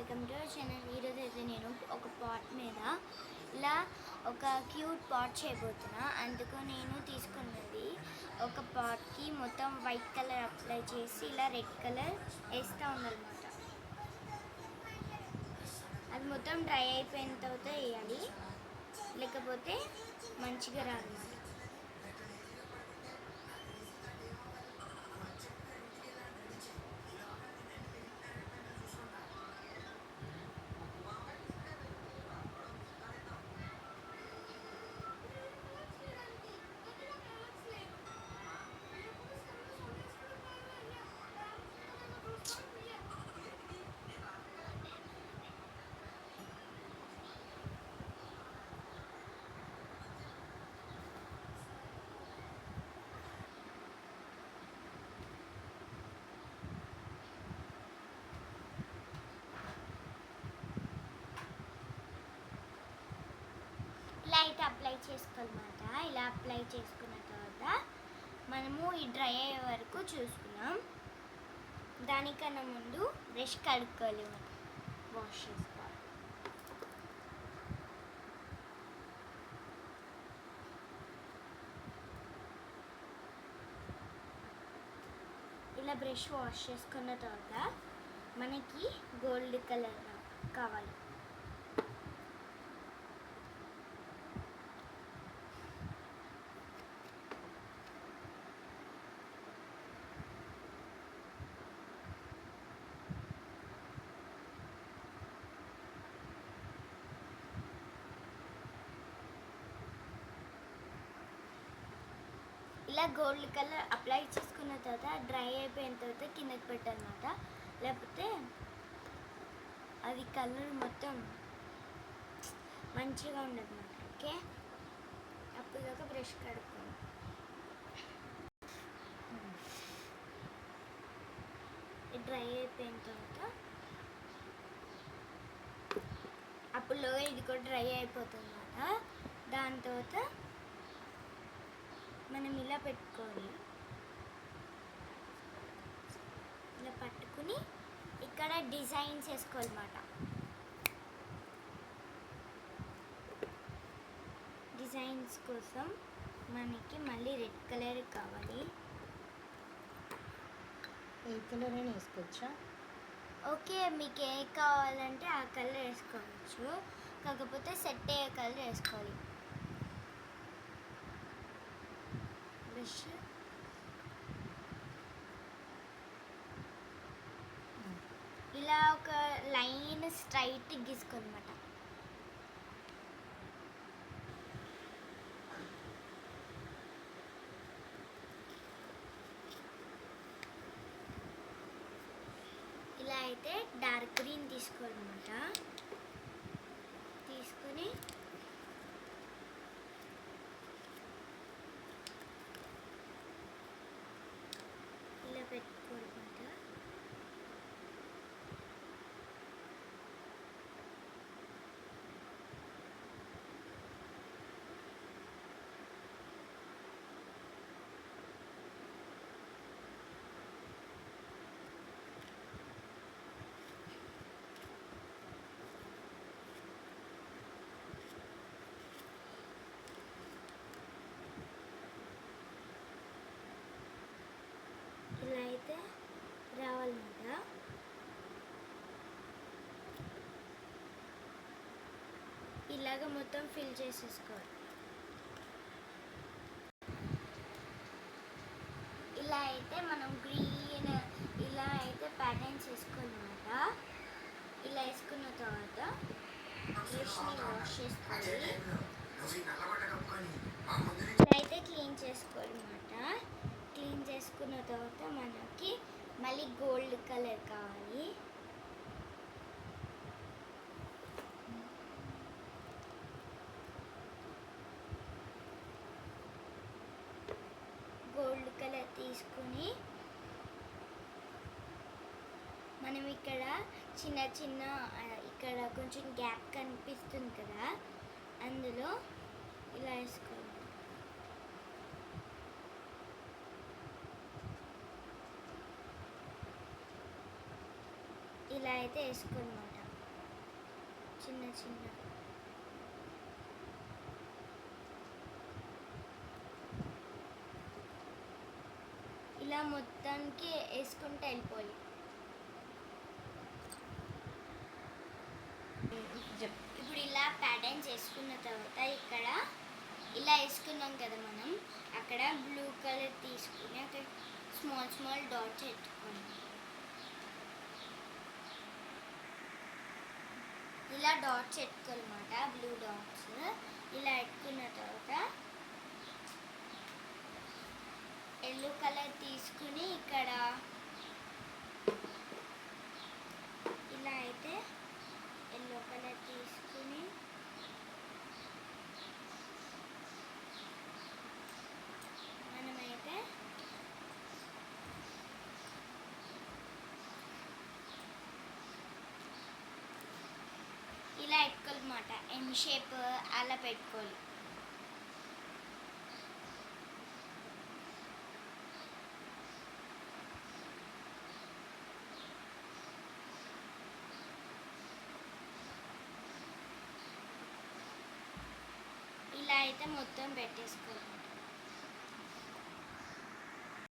Welcome to our channel. ఈరోజు అయితే నేను ఒక పాట్ మీద ఇలా ఒక క్యూట్ పాట్ చేయబోతున్నా. అందుకు నేను తీసుకున్నది ఒక పాట్కి మొత్తం వైట్ కలర్ అప్లై చేసి ఇలా రెడ్ కలర్ వేస్తూ ఉందన్నమాట. అది మొత్తం డ్రై అయిపోయిన తర్వాత వేయాలి, లేకపోతే మంచిగా రాదు. లైట్ అప్లై చేసుకోవాలన్నమాట. ఇలా అప్లై చేసుకున్న తర్వాత మనము ఈ డ్రై అయ్యే వరకు చూసుకున్నాం. దానికన్నా ముందు బ్రష్ కడుక్కోవాలి, వాష్ చేసుకోవాలి. ఇలా బ్రష్ వాష్ చేసుకున్న తర్వాత మనకి గోల్డ్ కలర్ కావాలి. ఇలా గోల్డ్ కలర్ అప్లై చేసుకున్న తర్వాత డ్రై అయిపోయిన తర్వాత కిందకి పెట్టాలన్నమాట, లేకపోతే అది కలర్ మొత్తం మంచిగా ఉండదు అన్నమాట. ఓకే, అప్పుడు దాకా బ్రష్ కడుక్కోండి. డ్రై అయిపోయిన తర్వాత అప్పుడు ఇది కూడా డ్రై అయిపోతుంది అన్నమాట. దాని తర్వాత మనం ఇలా పెట్టుకొని ఇలా పట్టుకుని ఇక్కడ డిజైన్స్ వేసుకోవాలన్నమాట. డిజైన్స్ కోసం మనకి మళ్ళీ రెడ్ కలర్ కావాలి. ఏ కలర్ అయినా వేసుకోవచ్చా? ఓకే, మీకు ఏ కావాలంటే ఆ కలర్ వేసుకోవచ్చు, కాకపోతే సెట్ అయ్యే కలర్ వేసుకోవాలి. ఇలా ఒక లైన్ స్ట్రైట్ గీసుకోనమాట. ఇలా అయితే డార్క్ గ్రీన్ తీసుకోవాలన్నమాట. తీసుకొని ఇలా పెట్టుకోవాలన్నమాట. ఇలా అయితే రావాలన్నమాట. ఇలాగ మొత్తం ఫిల్ చేసేసుకోవాలి. ఇలా అయితే మనం గ్రీన్ ఇలా అయితే ప్యాటర్న్స్ వేసుకోవాలన్నమాట. ఇలా వేసుకున్న తర్వాత బ్రష్ని వాష్ చేసుకోవాలి. ఇలా అయితే క్లీన్ చేసుకోవాలన్నమాట. క్లీన్ చేసుకున్న తర్వాత మనకి మళ్ళీ గోల్డ్ కలర్ కావాలి. గోల్డ్ కలర్ తీసుకుని మనం ఇక్కడ చిన్న చిన్న ఇక్కడ కొంచెం గ్యాప్ కనిపిస్తుంది కదా, అందులో ఇలా వేసుకోవాలి. ఇలా అయితే వేసుకోనమాట. చిన్న చిన్న ఇలా మొత్తానికి వేసుకుంటే వెళ్ళిపోయి. చెప్ ఇప్పుడు ఇలా ప్యాటర్న్స్ వేసుకున్న తర్వాత ఇక్కడ ఇలా వేసుకున్నాం కదా మనం, అక్కడ బ్లూ కలర్ తీసుకుని అక్కడ స్మాల్ స్మాల్ డాట్స్ పెట్టుకోండి. ఇలా డాట్స్ పెట్టుకోవాలన్నమాట, బ్లూ డాట్స్. ఇలా పెట్టుకున్న తర్వాత ఎల్లో కలర్ తీసుకుని ఇక్కడ ఇలా అయితే ఎల్లో కలర్ తీసుకుని మనమైతే ఇలా పెట్టుకోవాలన్నమాట. ఎం షేప్ అలా పెట్టుకోవాలి. ఇలా అయితే మొత్తం పెట్టేసుకోవాలి.